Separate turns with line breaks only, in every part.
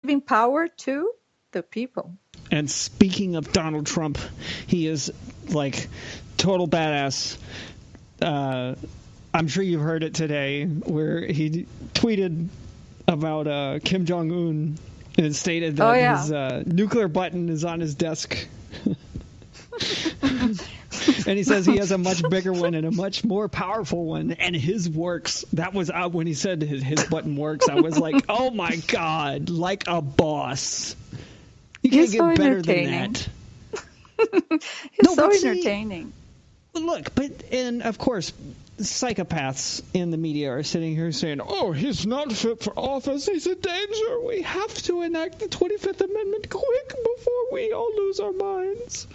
Giving power to the people.
And speaking of Donald Trump, he is like total badass. I'm sure you've heard it today where he tweeted about Kim Jong-un and stated that his nuclear button is on his desk. And he says he has a much bigger one and a much more powerful one, and his works. That was when he said his button works. I was like, oh my God, like a boss. You can't get better than that.
He's so entertaining.
Look, and of course, psychopaths in the media are sitting here saying, oh, he's not fit for office. He's a danger. We have to enact the 25th Amendment quick before we all lose our minds.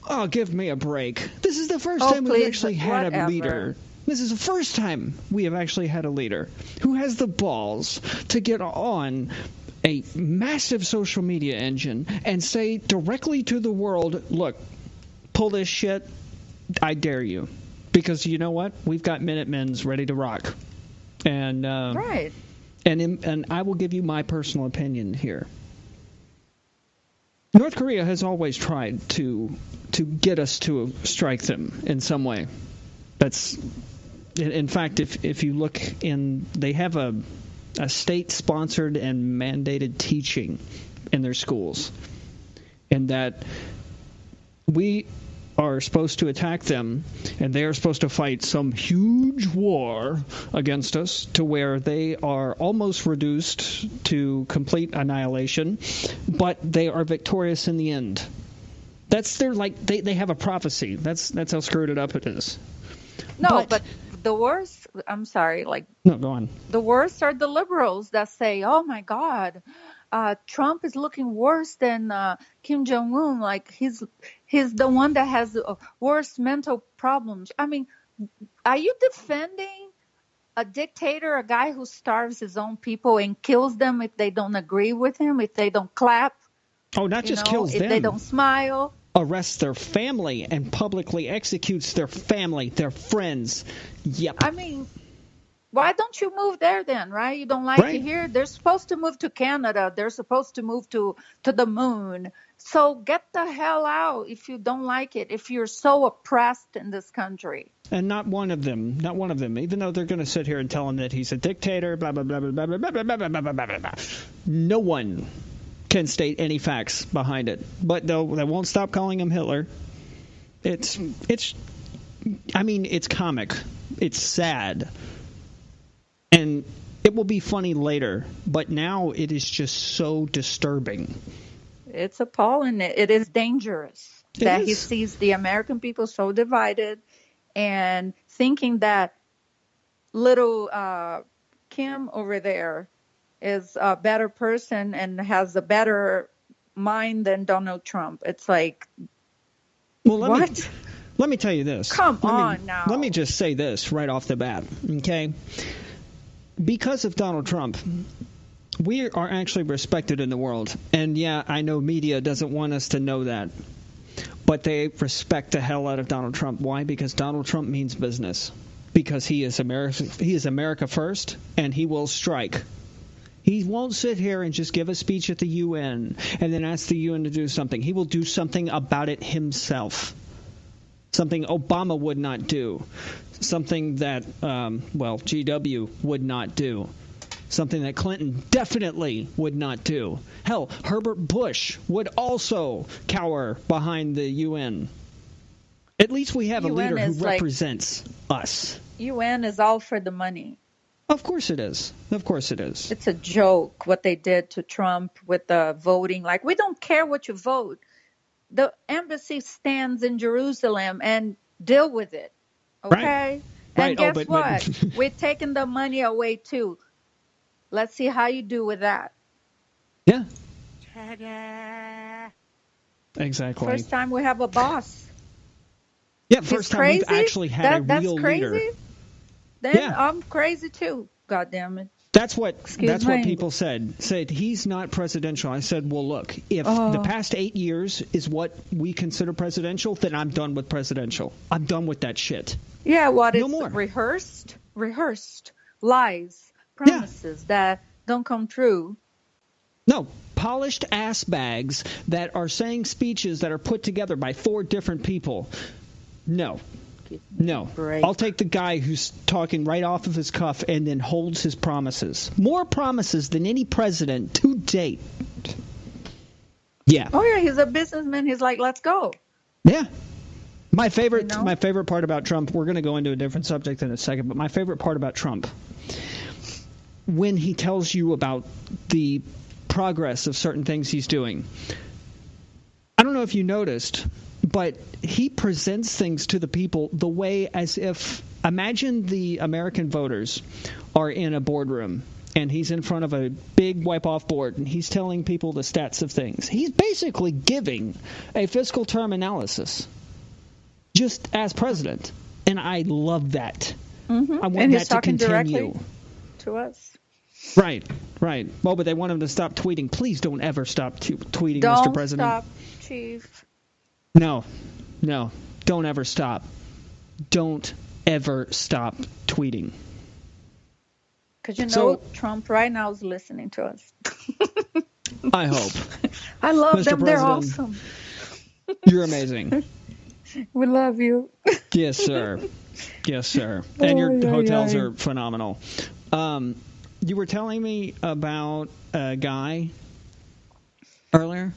Oh, give me a break. This is the first time we've actually had a leader. This is the first time we have actually had a leader who has the balls to get on a massive social media engine and say directly to the world, look, pull this shit. I dare you. Because you know what? We've got Minutemen's ready to rock. And
right.
And I will give you my personal opinion here. North Korea has always tried to get us to strike them in some way. That's, in fact, if you look in, they have a state-sponsored and mandated teaching in their schools, and that we are supposed to attack them, and they are supposed to fight some huge war against us to where they are almost reduced to complete annihilation, but they are victorious in the end. That's their, like, they have a prophecy. That's how screwed it up it is.
No, but the worst, I'm sorry,
no, go on.
The worst are the liberals that say, oh my God, Trump is looking worse than Kim Jong-un. Like he's the one that has the worst mental problems. I mean, are you defending a dictator, a guy who starves his own people and kills them if they don't agree with him, if they don't clap?
Oh, not just kills them.
If they don't smile.
Arrests their family and publicly executes their family, their friends. Yep.
I mean, why don't you move there then, right? You don't like it here? They're supposed to move to Canada. They're supposed to move to the moon. So get the hell out if you don't like it, if you're so oppressed in this country.
And not one of them, even though they're going to sit here and tell him that he's a dictator, blah, blah, blah, blah, blah, blah, blah, blah, blah, blah, blah, blah. No one can state any facts behind it. But they won't stop calling him Hitler. It's comic. It's sad. And it will be funny later, but now it is just so disturbing.
It's appalling. It is dangerous that he sees the American people so divided and thinking that little Kim over there is a better person and has a better mind than Donald Trump. It's like,
well,
what?
Let me tell you this.
Come on now.
Let me just say this right off the bat, okay? Because of Donald Trump, we are actually respected in the world. And yeah, I know media doesn't want us to know that. But they respect the hell out of Donald Trump. Why? Because Donald Trump means business. Because he is America first, and he will strike. He won't sit here and just give a speech at the UN and then ask the UN to do something. He will do something about it himself. Something Obama would not do. Something that, GW would not do. Something that Clinton definitely would not do. Hell, Herbert Bush would also cower behind the UN. At least we have a leader who represents us.
UN is all for the money.
Of course it is. Of course it is.
It's a joke what they did to Trump with the voting. Like, we don't care what you vote. The embassy stands in Jerusalem and deal with it. Okay?
Right.
And guess what? We're taking the money away too. Let's see how you do with that.
Yeah. Ta-da. Exactly.
First time we have a boss.
Yeah, first time we've actually had a real leader.
Then I'm crazy too. God damn it.
That's what people said. Said he's not presidential. I said, well, look, if the past 8 years is what we consider presidential, then I'm done with presidential. I'm done with that shit.
Yeah, what is rehearsed lies, promises that don't come true.
No, polished ass bags that are saying speeches that are put together by 4 different people. No. No. I'll take the guy who's talking right off of his cuff and then holds his promises. More promises than any president to date. Yeah.
Oh, yeah, he's a businessman. He's like, let's go.
Yeah. My favorite part about Trump, we're going to go into a different subject in a second, but my favorite part about Trump, when he tells you about the progress of certain things he's doing, I don't know if you noticed, but he presents things to the people the way as if, imagine the American voters are in a boardroom and he's in front of a big wipe-off board and he's telling people the stats of things. He's basically giving a fiscal term analysis just as president, and I love that.
Mm-hmm.
I want
and
that
he's
to
talking
continue.
Directly to us.
Right. Well, but they want him to stop tweeting. Please don't ever stop tweeting,
don't
Mr. President.
Stop, Chief.
No. Don't ever stop. Don't ever stop tweeting.
Because Trump right now is listening to us.
I hope.
I love
Mr.
them.
President,
they're awesome.
You're amazing.
We love you.
Yes, sir. And your hotels are phenomenal. You were telling me about a guy earlier?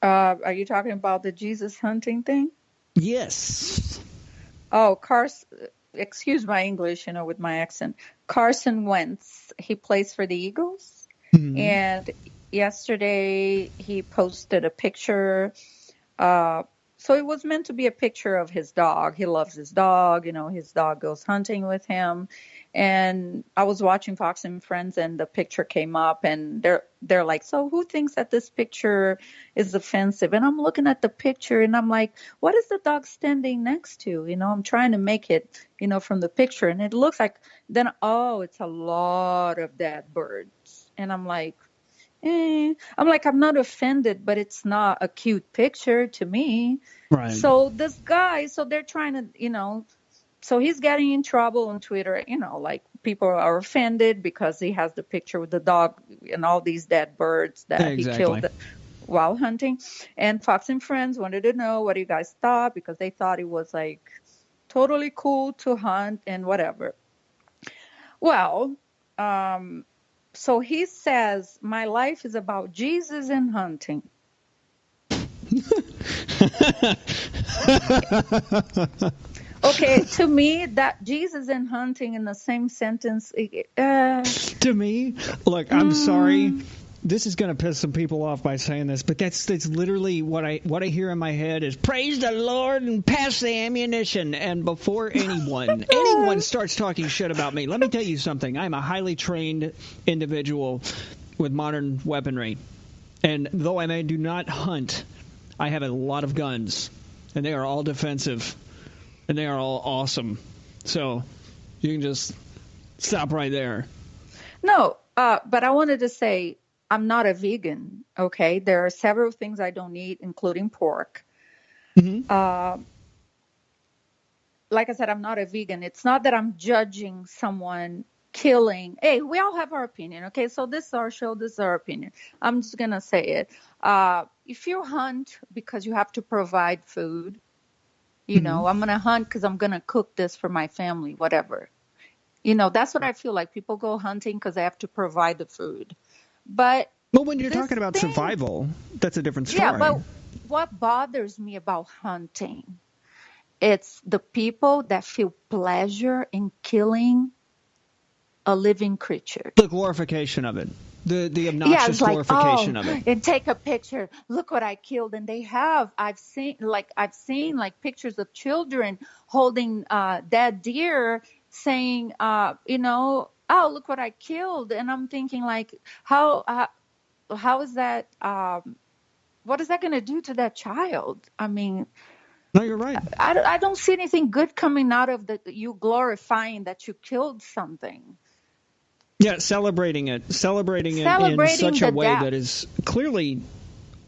Are you talking about the Jesus hunting thing?
Yes.
Oh, excuse my English, with my accent. Carson Wentz, he plays for the Eagles. Mm-hmm. And yesterday he posted a picture. So it was meant to be a picture of his dog. He loves his dog. His dog goes hunting with him. And I was watching Fox and Friends, and the picture came up, and they're like, so who thinks that this picture is offensive? And I'm looking at the picture, and I'm like, what is the dog standing next to? I'm trying to make it, from the picture, and it looks like it's a lot of dead birds. And I'm like, I'm not offended, but it's not a cute picture to me.
Right.
So this guy, they're trying to, so he's getting in trouble on Twitter, like people are offended because he has the picture with the dog and all these dead birds that he killed while hunting. And Fox and Friends wanted to know what you guys thought, because they thought it was like totally cool to hunt and whatever. Well, so he says, my life is about Jesus and hunting. Okay, to me, that Jesus and hunting in the same sentence.
To me, look, I'm sorry. This is going to piss some people off by saying this, but that's literally what I hear in my head is praise the Lord and pass the ammunition. And before anyone starts talking shit about me, let me tell you something. I'm a highly trained individual with modern weaponry. And though I do not hunt, I have a lot of guns, and they are all defensive. And they are all awesome. So you can just stop right there.
No, but I wanted to say I'm not a vegan, okay? There are several things I don't eat, including pork. Mm-hmm. Like I said, I'm not a vegan. It's not that I'm judging someone killing. Hey, we all have our opinion, okay? So this is our show. This is our opinion. I'm just going to say it. If you hunt because you have to provide food, I'm going to hunt because I'm going to cook this for my family, whatever. That's what I feel like. People go hunting because they have to provide the food. But
when you're talking about survival, that's a different story.
Yeah, but what bothers me about hunting, it's the people that feel pleasure in killing a living creature.
The glorification of it. The obnoxious glorification of it.
And take a picture. Look what I killed. And they have. I've seen pictures of children holding dead deer, saying, oh, look what I killed. And I'm thinking, like, how is that? What is that going to do to that child? I mean,
no, you're right.
I don't see anything good coming out of you glorifying that you killed something.
Yeah, celebrating it in such a way that is clearly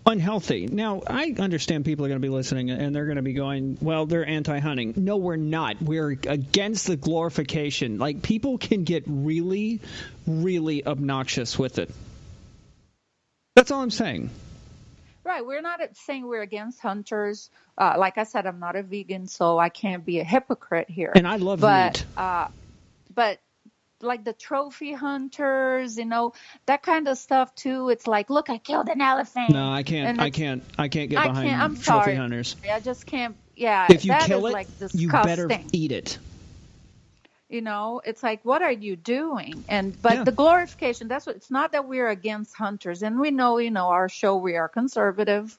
unhealthy. Now, I understand people are going to be listening and they're going to be going, well, they're anti-hunting. No, we're not. We're against the glorification. Like, people can get really, really obnoxious with it. That's all I'm saying.
Right. We're not saying we're against hunters. Like I said, I'm not a vegan, so I can't be a hypocrite here.
And I love
But,
meat.
but like the trophy hunters, that kind of stuff too. It's like, look, I killed an elephant.
No, I can't. I can't get behind
I'm
trophy
sorry.
hunters.
I just can't. Yeah,
If you
that
kill
is
it,
like
you better
disgusting.
eat it.
It's like, what are you doing? But the glorification, that's what, it's not that we're against hunters. And we know, our show, we are conservative,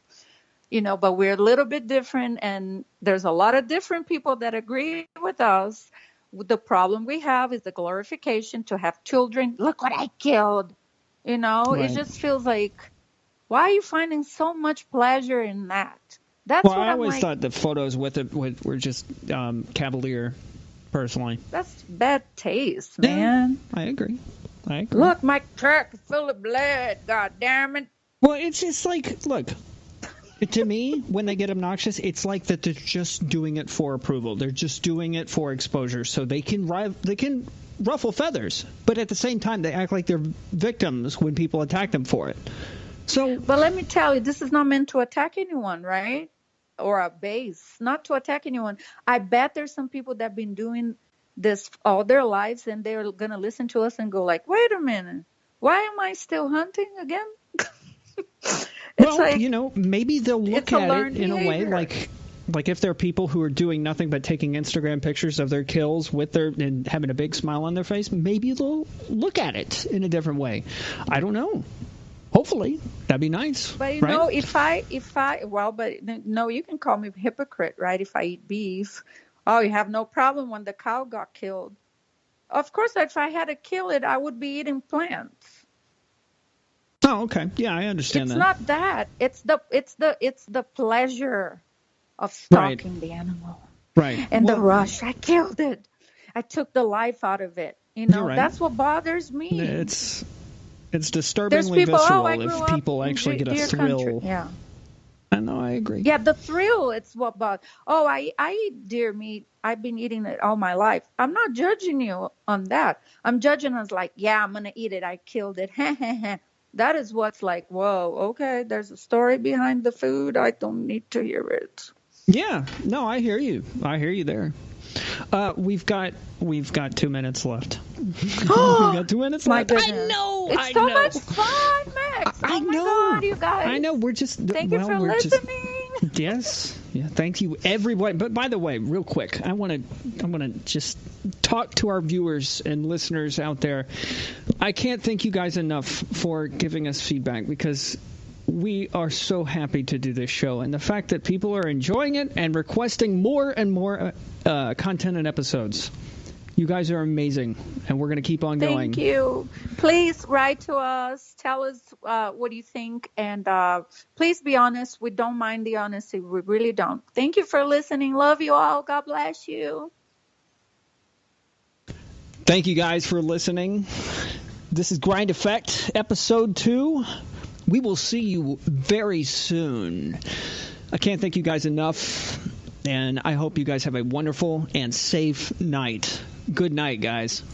but we're a little bit different. And there's a lot of different people that agree with us. The problem we have is the glorification to have children. Look what I killed.
Right.
It just feels like, why are you finding so much pleasure in that? That's
Well,
what
I
I'm
always
like.
thought the photos with it were just cavalier, personally.
That's bad taste, man.
I agree.
Look, my truck is full of blood. God damn it.
Well, it's just like, look, to me, when they get obnoxious, it's like that they're just doing it for approval. They're just doing it for exposure, so they can ruffle feathers. But at the same time, they act like they're victims when people attack them for it.
But let me tell you, this is not meant to attack anyone, right? Or a base, not to attack anyone. I bet there's some people that have been doing this all their lives, and they're going to listen to us and go like, wait a minute, why am I still hunting again?
Maybe they'll look at it in a way like if there are people who are doing nothing but taking Instagram pictures of their kills and having a big smile on their face, maybe they'll look at it in a different way. I don't know. Hopefully, that'd be nice.
But
right?
You can call me a hypocrite, right? If I eat beef, you have no problem when the cow got killed. Of course, if I had to kill it, I would be eating plants.
Oh, okay. Yeah, I understand that.
It's not that. It's the pleasure of stalking the animal.
Right.
And the rush. I killed it. I took the life out of it.
Right.
That's what bothers me.
It's disturbingly visceral if people actually get a thrill.
Country. Yeah.
I know, I agree.
Yeah, the thrill, it's what about, I eat deer meat. I've been eating it all my life. I'm not judging you on that. I'm judging us like, yeah, I'm going to eat it. I killed it. That is what's like, whoa, okay, there's a story behind the food. I don't need to hear it.
Yeah, no, I hear you. I hear you there. We've got 2 minutes left. We've got 2 minutes left.
I know. It's so much fun, Max.
I know.
My God, you guys.
I know. We're just.
Thank you for listening.
Yes. Yeah. Thank you, everyone. But by the way, real quick, I want to just talk to our viewers and listeners out there. I can't thank you guys enough for giving us feedback, because we are so happy to do this show, and the fact that people are enjoying it and requesting more and more content and episodes. You guys are amazing, and we're going to keep on going.
Thank you. Please write to us. Tell us what you think, and please be honest. We don't mind the honesty. We really don't. Thank you for listening. Love you all. God bless you.
Thank you guys for listening. This is Grind Effect, Episode 2. We will see you very soon. I can't thank you guys enough, and I hope you guys have a wonderful and safe night. Good night, guys.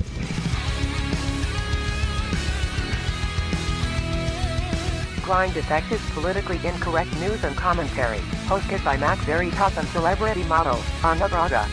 Grind Effect is politically incorrect news and commentary, hosted by Max Veritas and celebrity model, Anna Braga.